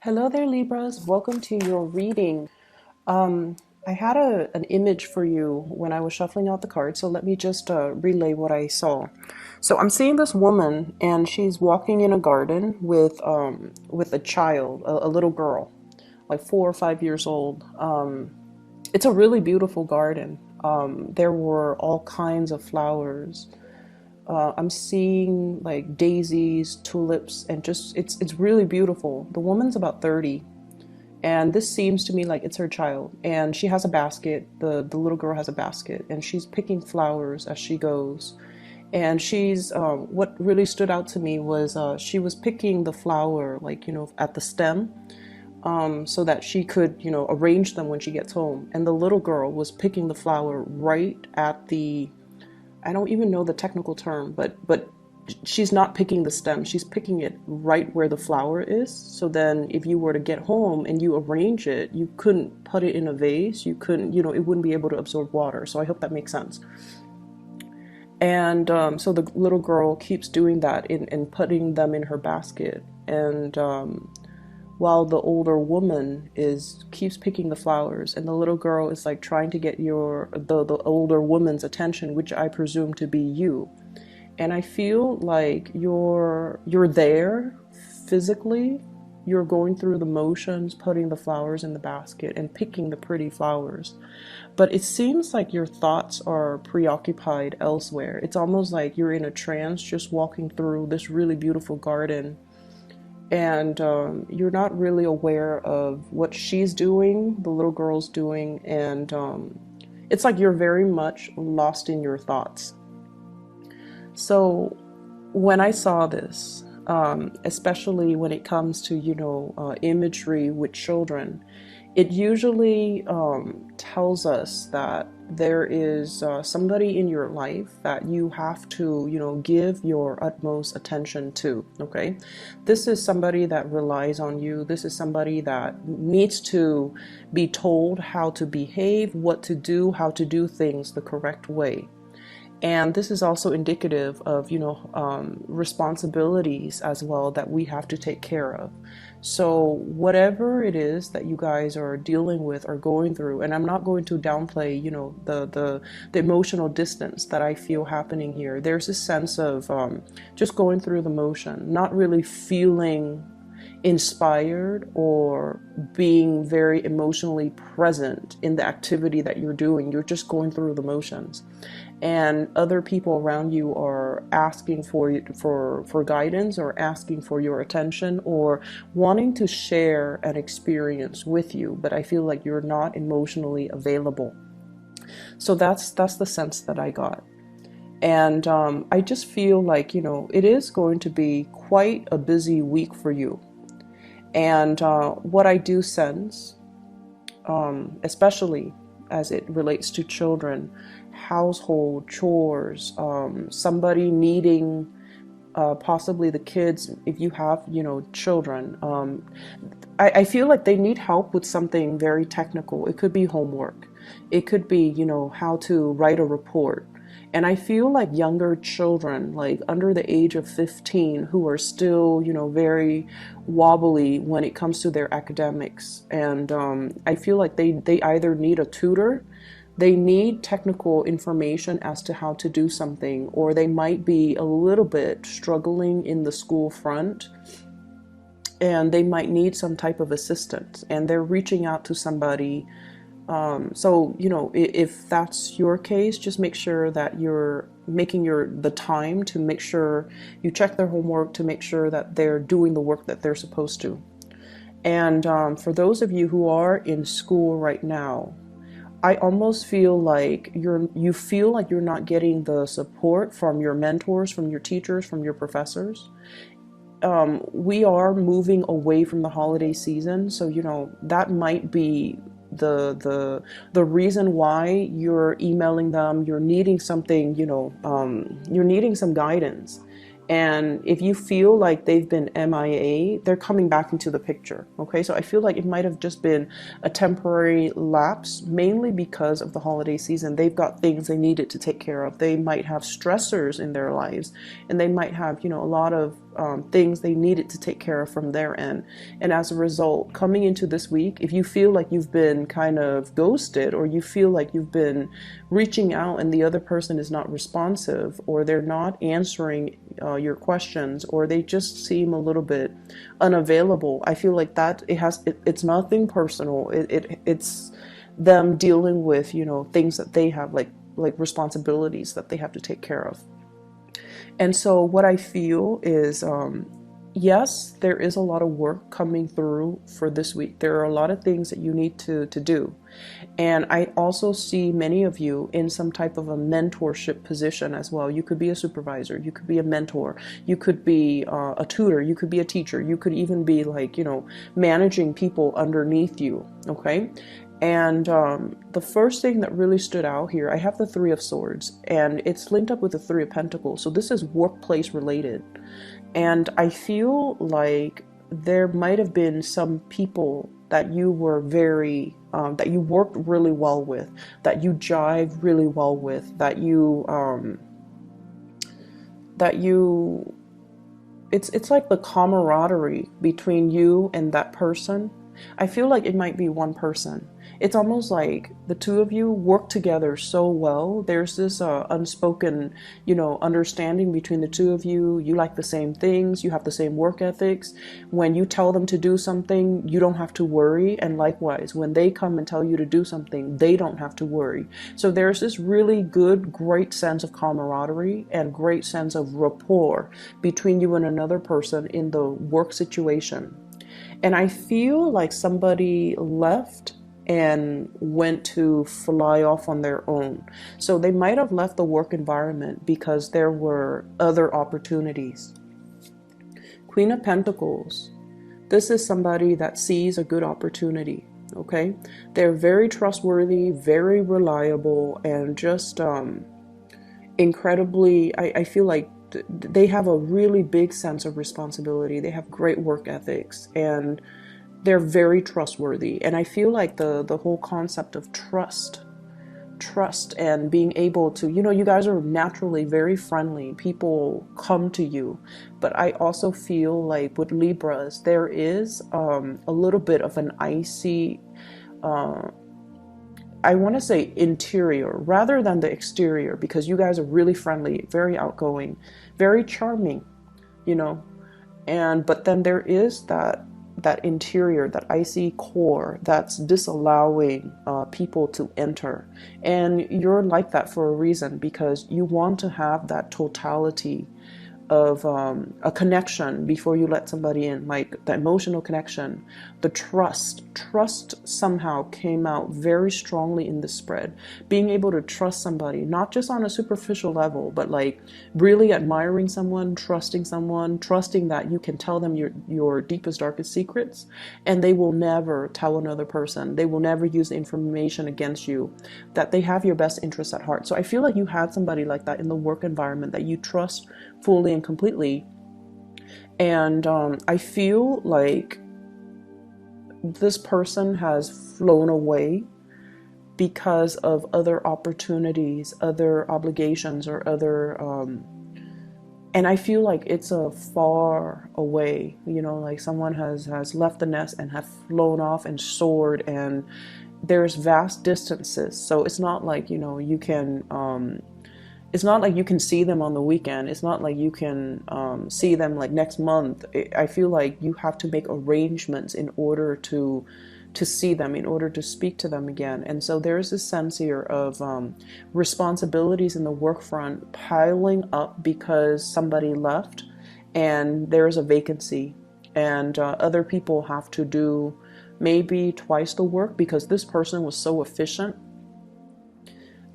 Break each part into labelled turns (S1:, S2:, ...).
S1: Hello there, Libras. Welcome to your reading. Um, I had an image for you when I was shuffling out the cards, so let me just relay what I saw. So I'm seeing this woman, and she's walking in a garden with a child, a little girl, like 4 or 5 years old. It's a really beautiful garden. There were all kinds of flowers. I'm seeing like daisies, tulips, and just it's really beautiful. The woman's about 30, and this seems to me like it's her child, and she has a basket. The little girl has a basket, and she's picking flowers as she goes. And she's what really stood out to me was she was picking the flower, like, at the stem, so that she could, arrange them when she gets home. And the little girl was picking the flower right at the, I don't even know the technical term, but she's not picking the stem. She's picking it right where the flower is. So then if you were to get home and you arrange it, you couldn't put it in a vase. You couldn't, it wouldn't be able to absorb water. So I hope that makes sense. And so the little girl keeps doing that and putting them in her basket. And while the older woman is keeps picking the flowers, and the little girl is like trying to get the older woman's attention, which I presume to be you. And I feel like you're there physically. You're going through the motions, putting the flowers in the basket and picking the pretty flowers. But it seems like your thoughts are preoccupied elsewhere. It's almost like you're in a trance, just walking through this really beautiful garden, and you're not really aware of what she's doing, the little girl's doing, and it's like you're very much lost in your thoughts. So when I saw this, especially when it comes to, imagery with children, it usually tells us that there is somebody in your life that you have to, give your utmost attention to, okay? This is somebody that relies on you. This is somebody that needs to be told how to behave, what to do, how to do things the correct way. And this is also indicative of, responsibilities as well that we have to take care of. So whatever it is that you guys are dealing with or going through, and I'm not going to downplay, the emotional distance that I feel happening here. There's a sense of just going through the motion, not really feeling inspired or being very emotionally present in the activity that you're doing. You're just going through the motions, and other people around you are asking for guidance, or asking for your attention, or wanting to share an experience with you, but I feel like you're not emotionally available. So that's the sense that I got. And I just feel like, it is going to be quite a busy week for you. And what I do sense, especially as it relates to children, household chores, somebody needing, possibly the kids, if you have, children. I feel like they need help with something very technical. It could be homework. It could be, how to write a report. And I feel like younger children, like under the age of 15, who are still, very wobbly when it comes to their academics. And I feel like they either need a tutor, they need technical information as to how to do something, or they might be a little bit struggling in the school front, and they might need some type of assistance, and they're reaching out to somebody. So, if that's your case, just make sure that you're making the time to make sure you check their homework, to make sure that they're doing the work that they're supposed to. And for those of you who are in school right now, I almost feel like you feel like you're not getting the support from your mentors, from your teachers, from your professors. We are moving away from the holiday season, so that might be the reason why you're emailing them. You're needing something, you're needing some guidance. And if you feel like they've been MIA, they're coming back into the picture. Okay, so I feel like it might have just been a temporary lapse, mainly because of the holiday season. They've got things they needed to take care of. They might have stressors in their lives, and they might have, a lot of things they needed to take care of from their end. And as a result, coming into this week, if you feel like you've been kind of ghosted, or you feel like you've been reaching out and the other person is not responsive, or they're not answering your questions, or they just seem a little bit unavailable, I feel like that it's nothing personal. It's them dealing with, you know, things that they have, like responsibilities that they have to take care of. And so what I feel is, yes, there is a lot of work coming through for this week. There are a lot of things that you need to do. And I also see many of you in some type of a mentorship position as well. You could be a supervisor, you could be a mentor, you could be a tutor, you could be a teacher, you could even be like, you know, managing people underneath you, okay? And the first thing that really stood out here, I have the Three of Swords, and it's linked up with the Three of Pentacles. So this is workplace related. And I feel like there might have been some people that you were that you worked really well with, that you jived really well with, it's like the camaraderie between you and that person. I feel like it might be one person. It's almost like the two of you work together so well. There's this unspoken, you know, understanding between the two of you. You like the same things. You have the same work ethics. When you tell them to do something, you don't have to worry. And likewise, when they come and tell you to do something, they don't have to worry. So there's this really good, great sense of camaraderie and great sense of rapport between you and another person in the work situation. And I feel like somebody left and went to fly off on their own. So they might have left the work environment because there were other opportunities. Queen of Pentacles. This is somebody that sees a good opportunity, okay? They're very trustworthy, very reliable, and just incredibly, I feel like they have a really big sense of responsibility. They have great work ethics, and they're very trustworthy. And I feel like the whole concept of trust and being able to, you know, you guys are naturally very friendly. People come to you. But I also feel like with Libras, there is a little bit of an icy, I want to say interior rather than the exterior, because you guys are really friendly, very outgoing, very charming, you know. And but then there is that interior, that icy core that's disallowing people to enter. And you're like that for a reason, because you want to have that totality of a connection before you let somebody in, like the emotional connection, the trust somehow came out very strongly in the spread. Being able to trust somebody, not just on a superficial level, but like really admiring someone, trusting that you can tell them your deepest, darkest secrets, and they will never tell another person. They will never use the information against you, that they have your best interests at heart. So I feel like you had somebody like that in the work environment that you trust fully and completely. And I feel like this person has flown away because of other opportunities, other obligations, or other and I feel like it's a far away, you know, like someone has left the nest and have flown off and soared, and there's vast distances. So it's not like, you know, you can it's not like you can see them on the weekend. It's not like you can see them like next month. I feel like you have to make arrangements in order to see them, in order to speak to them again. And so there's this sense here of responsibilities in the work front piling up because somebody left and there's a vacancy, and other people have to do maybe twice the work because this person was so efficient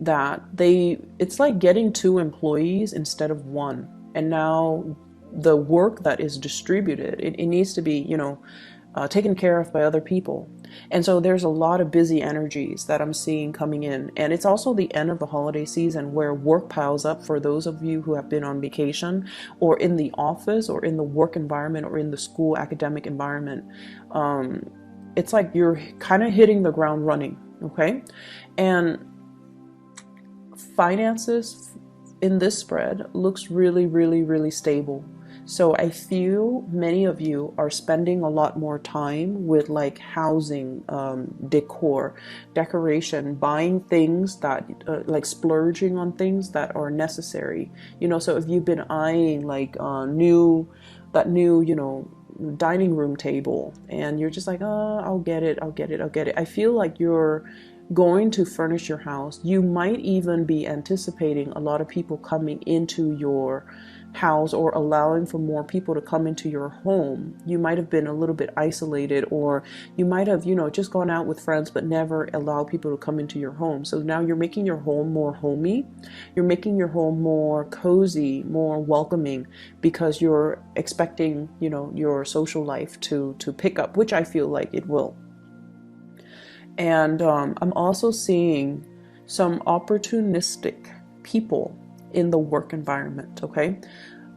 S1: that it's like getting 2 employees instead of 1. And now the work that is distributed, it needs to be, you know, taken care of by other people. And so there's a lot of busy energies that I'm seeing coming in. And it's also the end of the holiday season where work piles up for those of you who have been on vacation or in the office or in the work environment or in the school academic environment. It's like you're kind of hitting the ground running, okay? And finances in this spread looks really, really, really stable. So I feel many of you are spending a lot more time with like housing, decor, decoration, buying things that like splurging on things that are necessary. So if you've been eyeing like that new, dining room table, and you're just like, oh, I'll get it, I'll get it, I'll get it. I feel like you're going to furnish your house. You might even be anticipating a lot of people coming into your house, or allowing for more people to come into your home. You might have been a little bit isolated, or you might have, just gone out with friends but never allowed people to come into your home. So now you're making your home more homey. You're making your home more cozy, more welcoming, because you're expecting, your social life to pick up, which I feel like it will. And I'm also seeing some opportunistic people in the work environment, okay?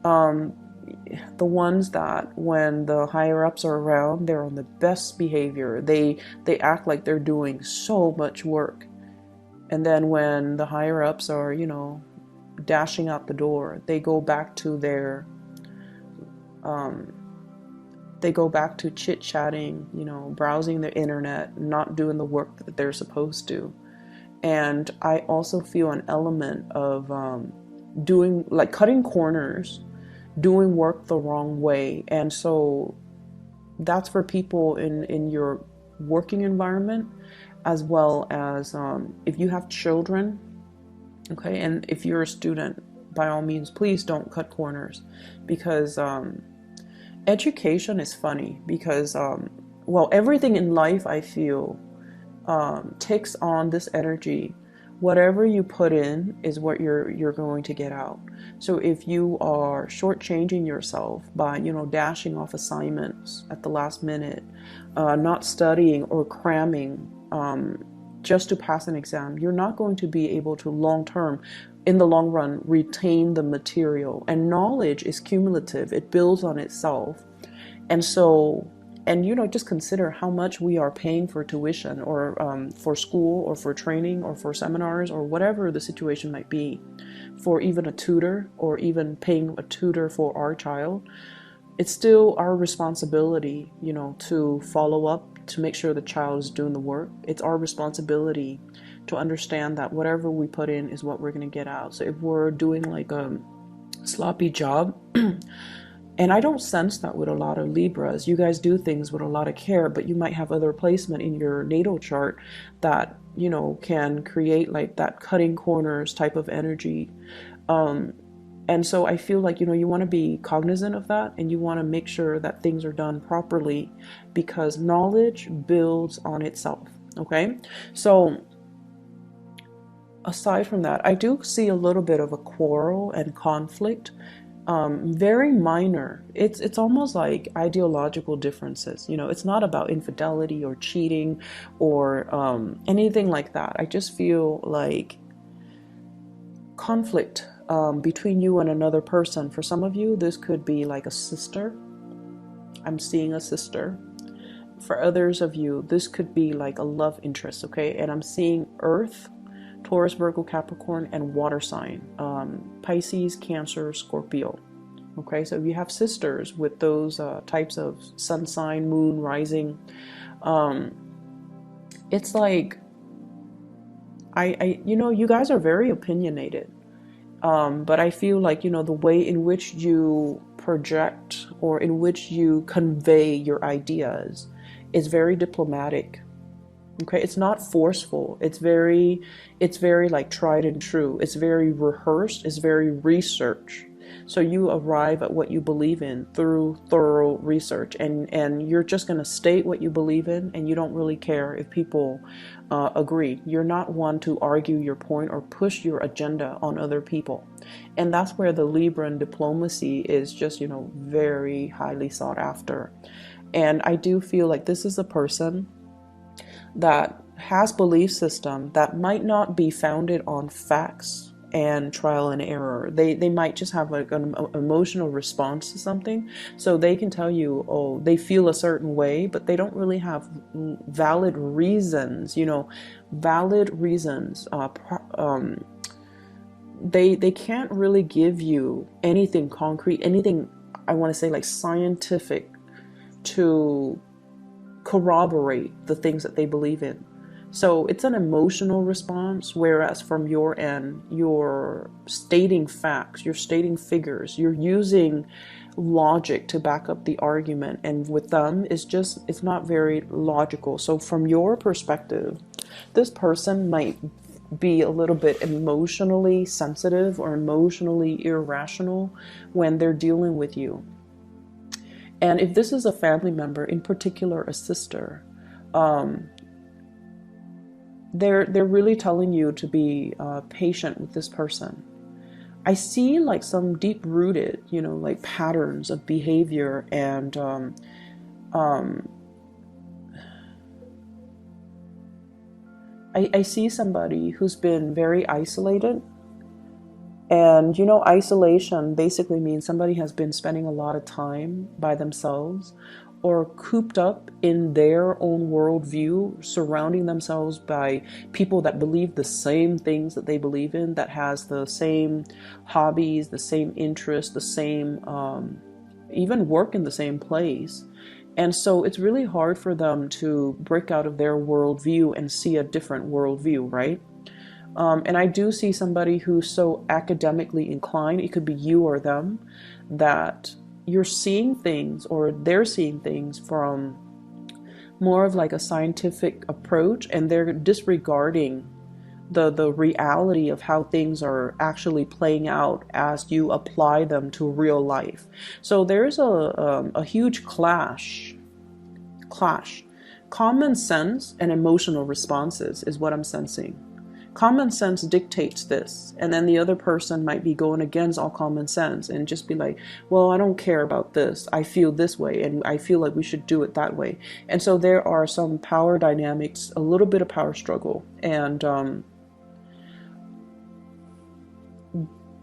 S1: Um, the ones that when the higher ups are around, they're on the best behavior. They act like they're doing so much work. And then when the higher ups are, dashing out the door, they go back to um, chit-chatting, browsing the internet, not doing the work that they're supposed to. And I also feel an element of doing, like, cutting corners, doing work the wrong way. And so that's for people in your working environment, as well as if you have children, okay, and if you're a student, by all means, please don't cut corners, because education is funny, because everything in life, I feel, takes on this energy. Whatever you put in is what you're going to get out. So if you are shortchanging yourself by, dashing off assignments at the last minute, not studying or cramming just to pass an exam, you're not going to be able to in the long run, retain the material. And knowledge is cumulative. It builds on itself. And so, just consider how much we are paying for tuition, or for school, or for training, or for seminars, or whatever the situation might be, for even a tutor, or even paying a tutor for our child. It's still our responsibility, to follow up, to make sure the child is doing the work. It's our responsibility to understand that whatever we put in is what we're going to get out. So if we're doing like a sloppy job, and I don't sense that with a lot of Libras. You guys do things with a lot of care, but you might have other placement in your natal chart that, can create like that cutting corners type of energy. And so I feel like, you want to be cognizant of that, and you want to make sure that things are done properly, because knowledge builds on itself. Okay. So aside from that, I do see a little bit of a quarrel and conflict. Very minor. It's almost like ideological differences. It's not about infidelity or cheating, or anything like that. I just feel like conflict between you and another person. For some of you, this could be like a sister. I'm seeing a sister. For others of you, this could be like a love interest, okay? And I'm seeing Earth, Taurus, Virgo, Capricorn, and water sign, Pisces, Cancer, Scorpio. Okay, so if you have sisters with those types of sun sign, moon, rising, it's like, you guys are very opinionated, but I feel like, the way in which you project, or in which you convey your ideas, is very diplomatic. Okay, it's not forceful. It's very like tried and true. It's very rehearsed. It's very research. So you arrive at what you believe in through thorough research, and you're just going to state what you believe in, and you don't really care if people agree. You're not one to argue your point or push your agenda on other people. And that's where the Libran diplomacy is just, very highly sought after. And I do feel like this is a person that has belief system that might not be founded on facts and trial and error. They might just have like an emotional response to something. So they can tell you, oh, they feel a certain way, but they don't really have valid reasons, valid reasons. They can't really give you anything concrete, anything I want to say like scientific to corroborate the things that they believe in. So it's an emotional response, whereas from your end, you're stating facts, you're stating figures, you're using logic to back up the argument. And with them, it's not very logical. So from your perspective, this person might be a little bit emotionally sensitive or emotionally irrational when they're dealing with you. And if this is a family member, in particular a sister, they're really telling you to be patient with this person. I see like some deep rooted, like patterns of behavior, and I see somebody who's been very isolated. And isolation basically means somebody has been spending a lot of time by themselves or cooped up in their own worldview, surrounding themselves by people that believe the same things that they believe in, that has the same hobbies, the same interests, the same, even work in the same place. And so it's really hard for them to break out of their worldview and see a different worldview, right? And I do see somebody who's so academically inclined, it could be you or them, that you're seeing things or they're seeing things from more of like a scientific approach, and they're disregarding the reality of how things are actually playing out as you apply them to real life. So there's a huge clash. Common sense and emotional responses is what I'm sensing. Common sense dictates this, and then the other person might be going against all common sense and just be like, well, I don't care about this, I feel this way, and I feel like we should do it that way. And so there are some power dynamics, a little bit of power struggle, and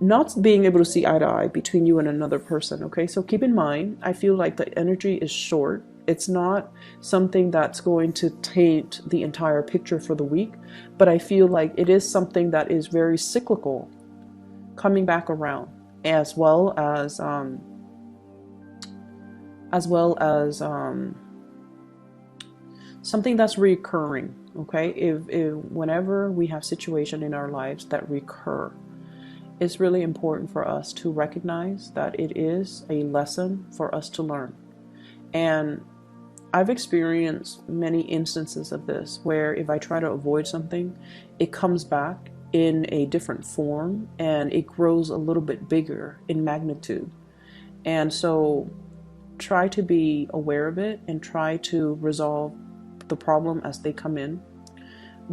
S1: not being able to see eye to eye between you and another person. Okay, so keep in mind, I feel like the energy is short. It's not something that's going to taint the entire picture for the week, but I feel like it is something that is very cyclical, coming back around, as well as something that's recurring. Okay, if whenever we have situations in our lives that recur, it's really important for us to recognize that it is a lesson for us to learn. And I've experienced many instances of this where if I try to avoid something, it comes back in a different form and it grows a little bit bigger in magnitude. And so try to be aware of it and try to resolve the problem as they come in.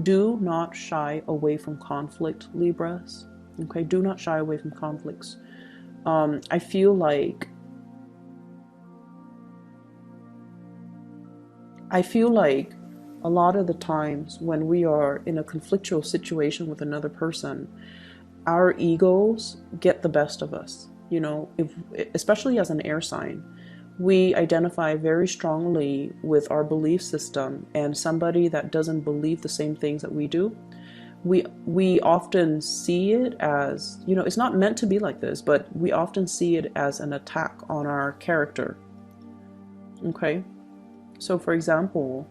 S1: Do not shy away from conflict, Libras. Okay, do not shy away from conflicts. I feel like a lot of the times when we are in a conflictual situation with another person, our egos get the best of us. Especially as an air sign, we identify very strongly with our belief system, and somebody that doesn't believe the same things that we do, we often see it as, it's not meant to be like this, but we often see it as an attack on our character. Okay? So for example,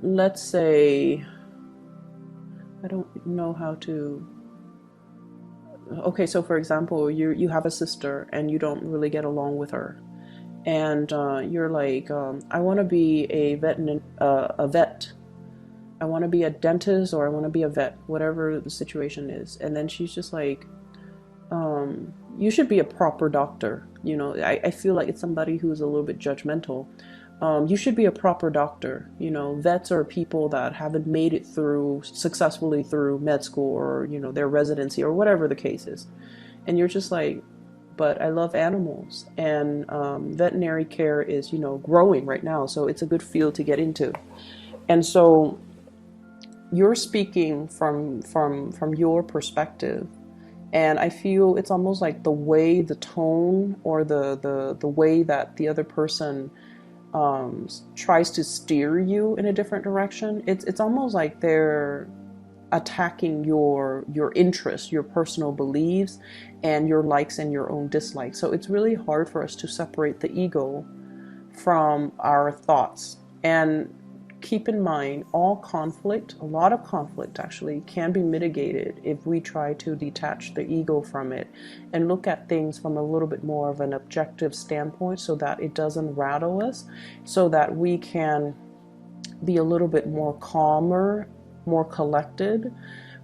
S1: let's say, I don't know how to, okay, so for example, you have a sister and you don't really get along with her. And you're like, I want to be a vet. I want to be a dentist, or I want to be a vet, whatever the situation is. And then she's just like, you should be a proper doctor. I feel like it's somebody who's a little bit judgmental. You should be a proper doctor. Vets are people that haven't made it successfully through med school or, their residency or whatever the case is. And you're just like, but I love animals, and veterinary care is, growing right now. So it's a good field to get into. And so you're speaking from your perspective. And I feel it's almost like the way, the tone, or the way that the other person tries to steer you in a different direction. It's almost like they're attacking your interests, your personal beliefs, and your likes and your own dislikes. So it's really hard for us to separate the ego from our thoughts. And keep in mind, all conflict, a lot of conflict actually, can be mitigated if we try to detach the ego from it and look at things from a little bit more of an objective standpoint, so that it doesn't rattle us, so that we can be a little bit more calmer, more collected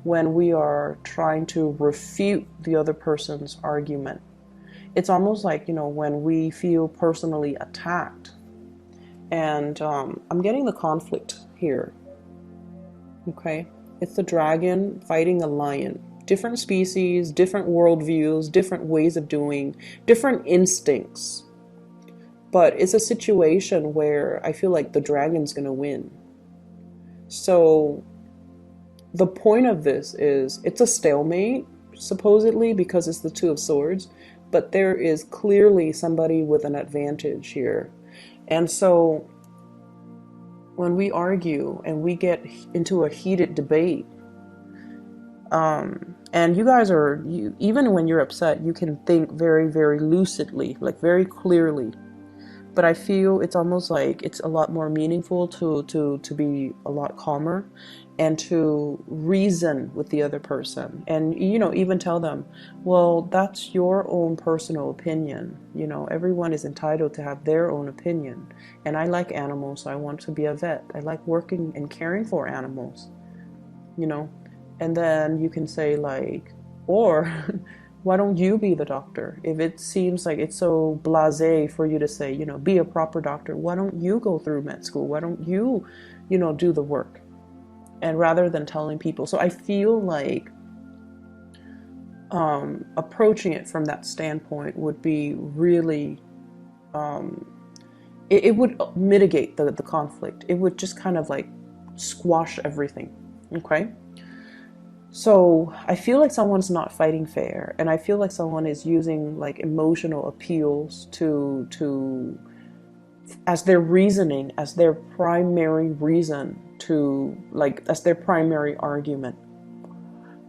S1: when we are trying to refute the other person's argument. It's almost like, when we feel personally attacked. And I'm getting the conflict here. Okay? It's the dragon fighting a lion. Different species, different worldviews, different ways of doing, different instincts. But it's a situation where I feel like the dragon's going to win. So the point of this is, it's a stalemate, supposedly, because it's the Two of Swords. But there is clearly somebody with an advantage here. And so when we argue and we get into a heated debate, and you guys even when you're upset, you can think very, very lucidly, like very clearly. But I feel it's almost like it's a lot more meaningful to be a lot calmer and to reason with the other person. And, even tell them, well, that's your own personal opinion. Everyone is entitled to have their own opinion. And I like animals, so I want to be a vet. I like working and caring for animals, And then you can say, like, or why don't you be the doctor? If it seems like it's so blasé for you to say, be a proper doctor, why don't you go through med school? Why don't you, do the work? And rather than telling people. So I feel like approaching it from that standpoint would be really, it would mitigate the conflict. It would just kind of like squash everything. Okay? So I feel like someone's not fighting fair, and I feel like someone is using like emotional appeals to as their reasoning, as their primary reason to, like, as their primary argument.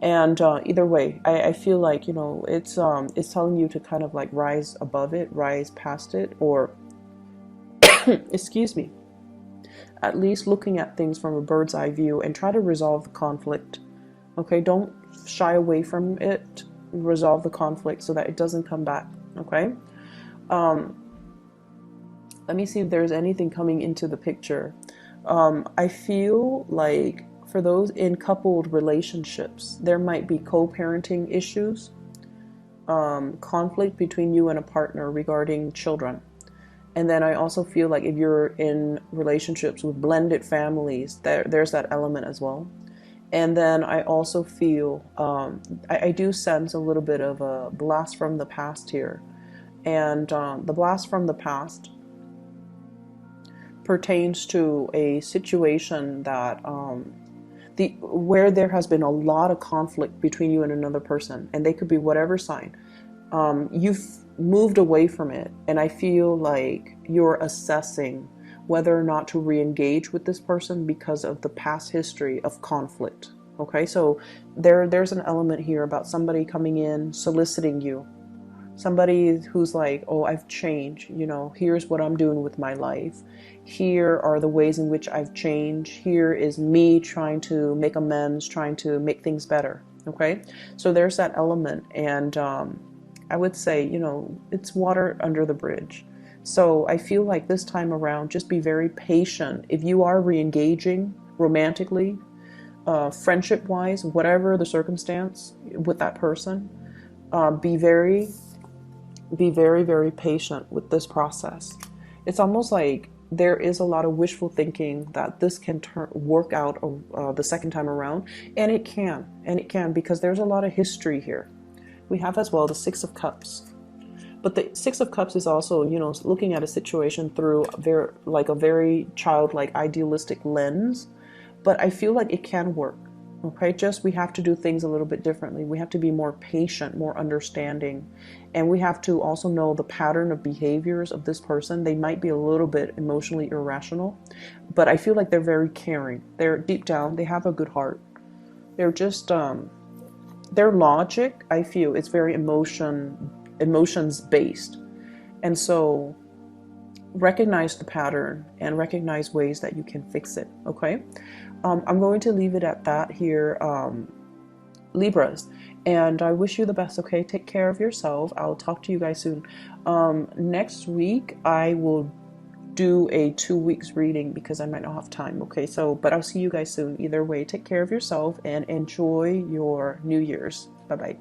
S1: And either way, I feel like, it's telling you to kind of like rise above it, rise past it, or excuse me, at least looking at things from a bird's eye view and try to resolve the conflict. Okay, don't shy away from it. Resolve the conflict so that it doesn't come back. Okay. Let me see if there's anything coming into the picture. I feel like for those in coupled relationships, there might be co-parenting issues, conflict between you and a partner regarding children. And then I also feel like if you're in relationships with blended families, there's that element as well. And then I also feel, I do sense a little bit of a blast from the past here. And the blast from the past pertains to a situation that where there has been a lot of conflict between you and another person, and they could be whatever sign. You've moved away from it, and I feel like you're assessing whether or not to re-engage with this person because of the past history of conflict. Okay, so there's an element here about somebody coming in, soliciting you. Somebody who's like, oh, I've changed, here's what I'm doing with my life. Here are the ways in which I've changed. Here is me trying to make amends, trying to make things better. Okay, so there's that element. And I would say, it's water under the bridge. So I feel like this time around, just be very patient. If you are re-engaging romantically, friendship-wise, whatever the circumstance with that person, be very, very patient with this process. It's almost like there is a lot of wishful thinking that this can work out the second time around, and it can, because there's a lot of history here. We have as well the Six of Cups. But the Six of Cups is also, looking at a situation through a very childlike, idealistic lens. But I feel like it can work. Okay, just we have to do things a little bit differently. We have to be more patient, more understanding. And we have to also know the pattern of behaviors of this person. They might be a little bit emotionally irrational, but I feel like they're very caring. They're deep down, they have a good heart. They're just their logic, I feel, is very emotions based. And so recognize the pattern and recognize ways that you can fix it. Okay. I'm going to leave it at that here, Libras, and I wish you the best. Okay, take care of yourself. I'll talk to you guys soon. Next week I will do a 2 weeks reading because I might not have time. Okay, so but I'll see you guys soon. Either way, take care of yourself and enjoy your New Year's. Bye bye.